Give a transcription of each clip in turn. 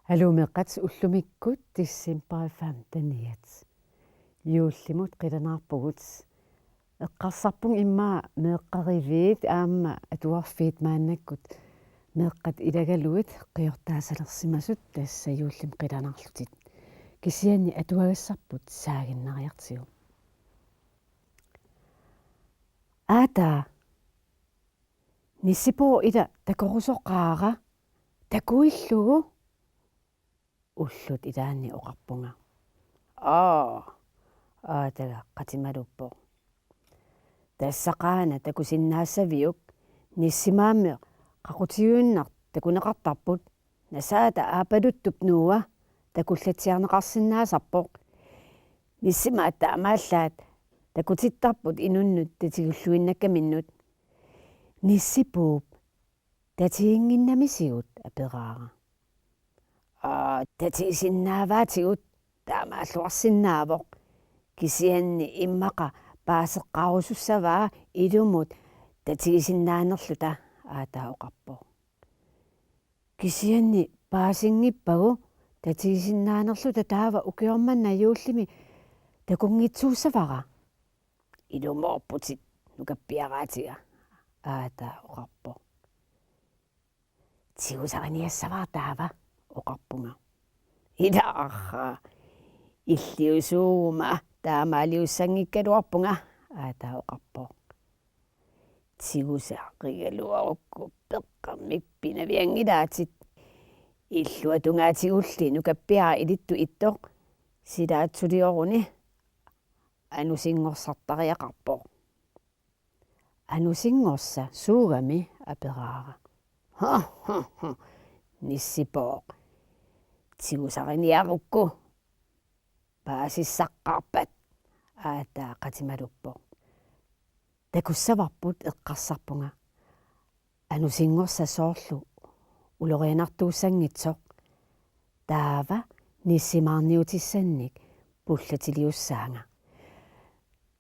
алумеққат уллумиккут тиссимпариффаам юуллимут қиланаарпугут эққарсарпун иммаа меэққаривиит аама атуарфиит мааннаккут меэққат илагалуит қиортаасалерсимасут тасса юуллим қиланарлутит кисианни атуагассарпут саагиннариартигу аата ниссипоо ида такорусоққаара такуиллугу уллут илаанни оқарпунга тага қатималуппо тассақаана такусиннаассавиук ниссимаамме қақутиуиннар такунеқартарпут насаата аапалуттуп нуа такуллатсиарнеқарсинаасарпоқ ниссимаатта амааллаат такутиттарпут инуннут татигуллуиннаккаминнут ниссипууп татиингиннамисигут апераара татисиннааваатигут таамааллуарсинаавоқ кисианни иммақа паасеққарусуссаваа илумут татисиннаанерлута аатаоқарпо кисианни паасингиппагу татисиннаанерлута таава укиорманна юуллими такунгитсууссавара илумоорпутит нукаппиараатига аатаоқарпо тигусариниассаваа таава оқарпунга илаарра иллиусуума таамаалиуссангиккалуарпунга аатаоқарпо тигусаақигалуарукку пеққармик пинавиангилаатит иллуатунгаатигулли нукаппиара илитту иттоқ силаатсулиоруни анусингорсартариақарпо анусингорса суугами апераара ниссипоо тигусариниарукку паасиссаққарпат аатаа қатималуппо такуссаварпут эққарсарпунга анусингорса соорлу улорианартууссангитсоқ таава ниссимаарниутиссанник пуллатилиуссаанга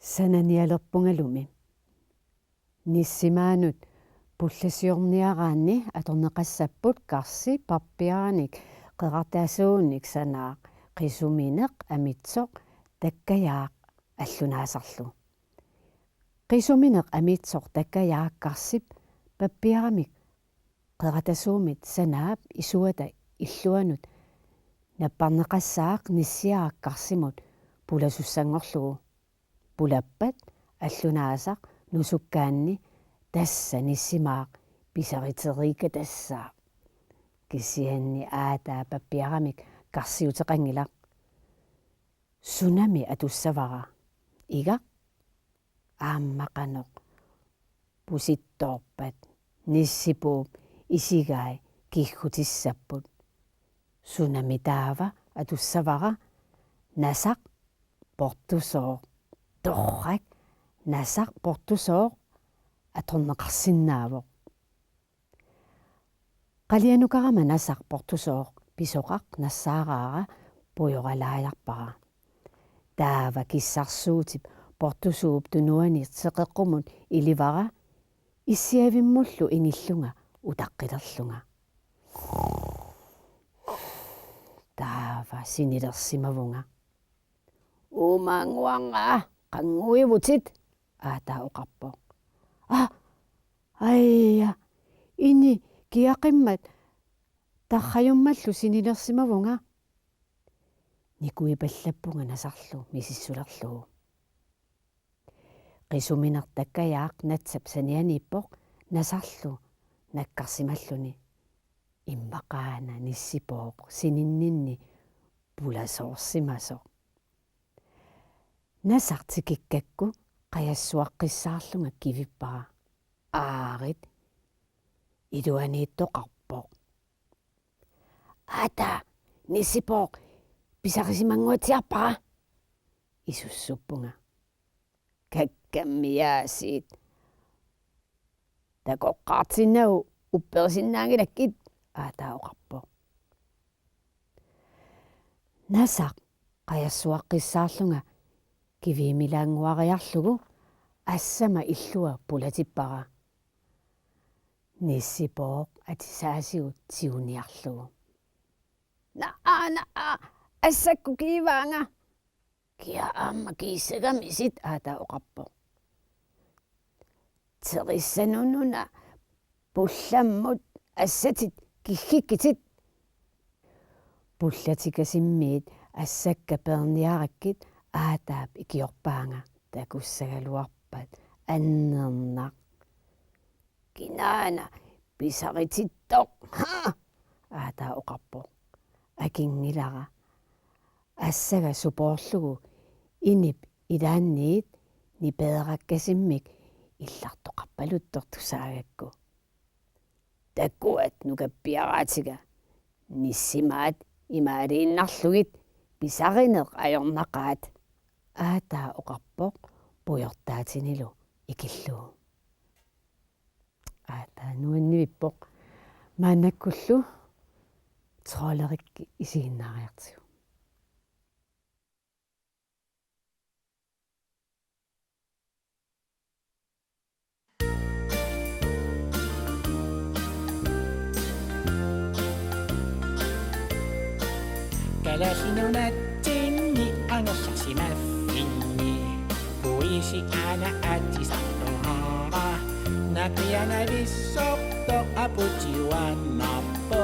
сананиалерпунгалуми ниссимаанут пулласиорниараанни аторнеқассаппут карси парпиааник қеқартаасуунник санаа қисуминеқ амитсоқ таккаяақ аллунаасарлу қисуминеқ амитсоқ таккаяақ карсип паппиарамик қеқатасуумит санаап исуата иллуанут наппарнеқассаақ ниссиаақ карсимут пуласуссангорлугу пулаппат аллунаасақ нусуккаанни тасса ниссимаақ писаритерика тассаа кисианни аатаа паппиарамик карсиутеқангила сунами атуссавара ига ааммақаноқ пуситторпат ниссипууп исигай киггутиссаппут сунами таава атуссавара насақ портусоо торрак насақ портусоо аторнеқарсинаавоқ қалианукарама насақ портусоо писоқақ нассаараара пуйоралааларпара таава киссарсуутип портусууп тунуани теқеққумут иливара иссиавиммуллу ингиллунга утаққилерлунга таава синилерсимавунга умангуанга қангуивутит аатаоқарпо айя ини киақиммат тарраюммаллу синилерсимавунга никуипаллаппунга насарлу мисиссулерлугу қисуминертаккаяақ натсап санианиппоқ насарлу наккарсималлуни иммақаана ниссипооқ сининнинни пуласоорсимасо насартикиккакку қаяссуаққиссаарлунга кивиппара аарит идуанииттоқарпоқ ата ниссипооқ писарисимангуатиарпара исуссуппунга каккаммиаасиит такоққартиннагу упперсиннаангилаккит аатаоқарпо насақ қаяссуаққиссаарлунга кивиимилаангуариарлугу ассама иллуа пулатиппара ниссипооқ атисаасигут тиуниарлугу naa assakku kiivaanga kia aamma kiissagamisit aatauqarpo terissanununa pullammut assatit kiggikkitit pullatikasimmit assakka perniarakkit aataap ikiorpaanga takussagaluarpat annernar kinaana pisaritittoq aatauqarpo akingilара assaga suporlugu inip ilaanniit nipeerakasimmik illartoqarpaluttortusaagakku takkuat nukappiaraatiga nissimaat imaaliinnarlugit pisarineq ajornaqaat aatauqarpoq pujortaatinilu ikillugu aataanuannivippoq maanakkullu trollerikki isiginnaariartigu Kalasinunatsinni angassarsimaffinni puisi ana atisartohara nakiana vissortoq aputiuannarpo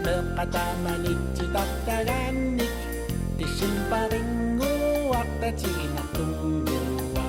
meqqatamanitsitaqtagannik tissimparinguartatiginartungua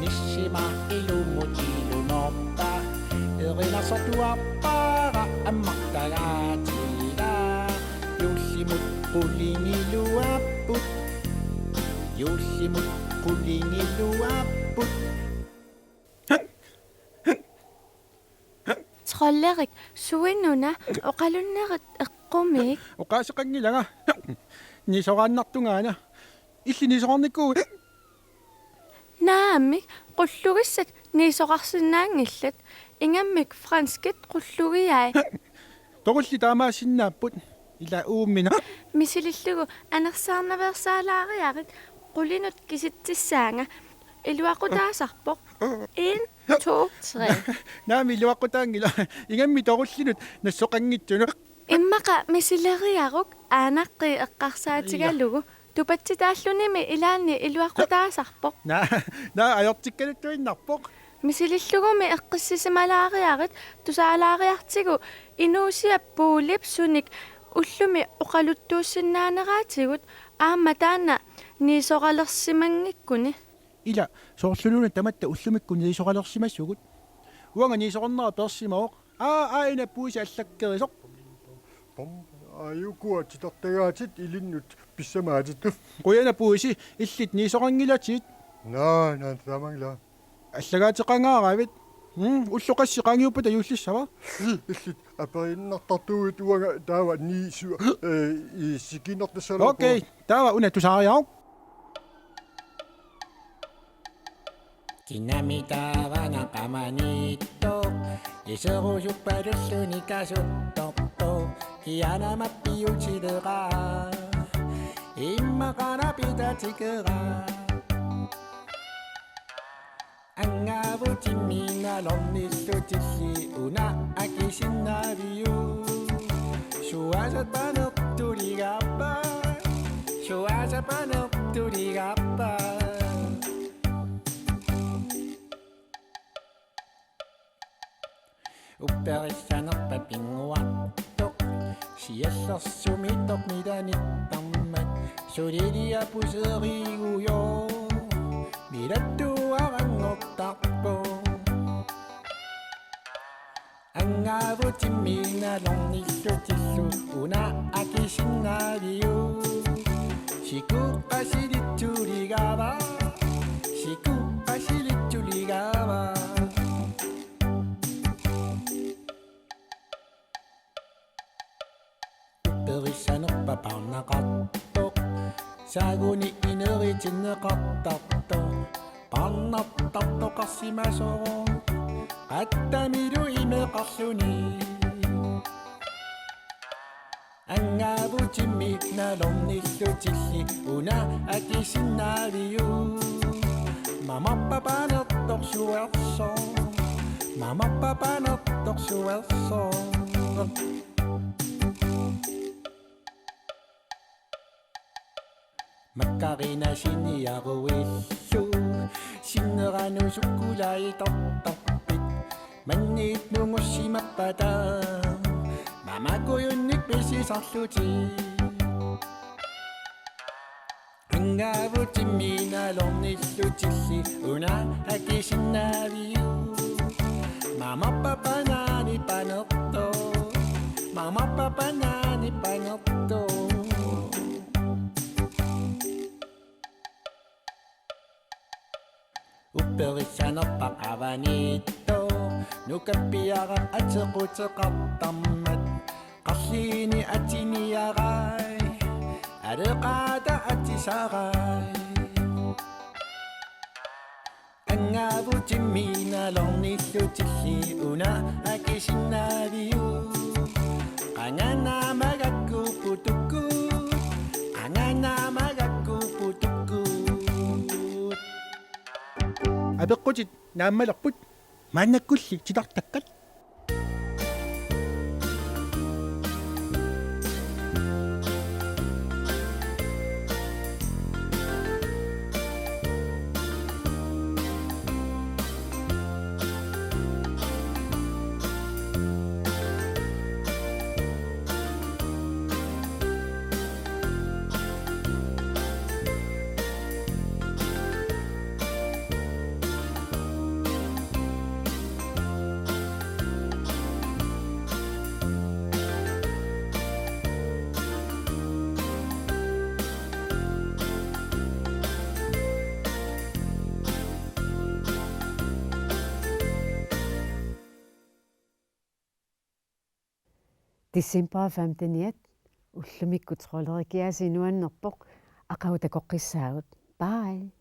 nissima ilumutilunорpa erinasortuarpara ammartagaatila yullimut qullingiluapput yullimut qullingiluapput Trollerik suinnuna oqalunnerit eqqumik oqaasеqanngilanga nisoraannartungaana illinisoqarnikku naamik qullugissat niisoqarsinnaangillat ingammik franskit qullugiai toqulli taamaasinnaapпут ила uummina misilillugu anersaarnaversaalaariarit qulinut kisitsissaanga iluaqutaasarpoq 1 2 3 naami luaqqutaangila ingammi toqullinut nassoqanngitsunu иммаqa мисилериарук aanaqi eqqarsaatigalugu tupatsitaallunimi ilaanni iluaqutaasarpoq на ajortikkaluttuinnarpoq мисилиллугуми эққиссисималаариарит тусаалаариартигу инуусиаппуулип суник уллуми оқалуттууссиннаанераатигут аама таана ниисоқалерсимангиккуни ила соорлунуна таматта уллумикку ниисоқалерсимассугут уанга ниисоқарнера персимаоқ аина пууси аллаккерисоқ аюкуатитартагаатит илиннут писсамаатитту қуяна пууси иллит ниисоқангилатит наа тамангла аллагаатеқангааравит уллоқасси қангиуппата юуллиссава иллит апериннартартуут уага таава нису и сикинертассалаа окей таава уна тусаариаоқ Kinamitawana kamanito Isurusupparulluni kasuttorto Kiana mappiuchidera Immakana pitatikera Angavutimina lonnissutisi Una akisinnaviu Suasapanertuligappa Suasapanertuligappa Upperissanerpa pinguartoq siallersumittoq midanittarmat suliliapuseeriguyo milattuarangortarpo angavutimmiinalornillutillu una akisinnaaliu sikuqqasilittuligava sikuqqasilittuligava Perissanerpa parnaqartoq saaguni ineritsinneqartartoq parnartartoqarsimasoro qattamilu imeqarluni angavutimmiitnalornillutilli una akisinnaaliu mamappapanertorsuerso mamappapanertorsuerso 막가리나 신이야고일수 신느라누 수꾸라이 떡떡빛 만닛 농어시 맛바다 마마고윤닉 베시 석수지 한가부찜이나 롱니수치시 우나하기 신나비유 마마빠빠나니 빠넉도 마마빠빠나니 빠넉도 우뼈리샤노빠 아바니또 누카피아가 아츠고츠깝담맛 가시니 아치니야가이 아르가다 아치사가이 안가부찜이나 롱니수치시 우나하기 신나비유 안가나 마가쿠 뿌뚜꾸 안가나 마가쿠 뿌뚜꾸 아베꼬짓 나말락붙 만나꿀시 지닥닥갓 December 15 уллумиккут тролерикиасинуаннерпоq aqautakoqqissaagut bye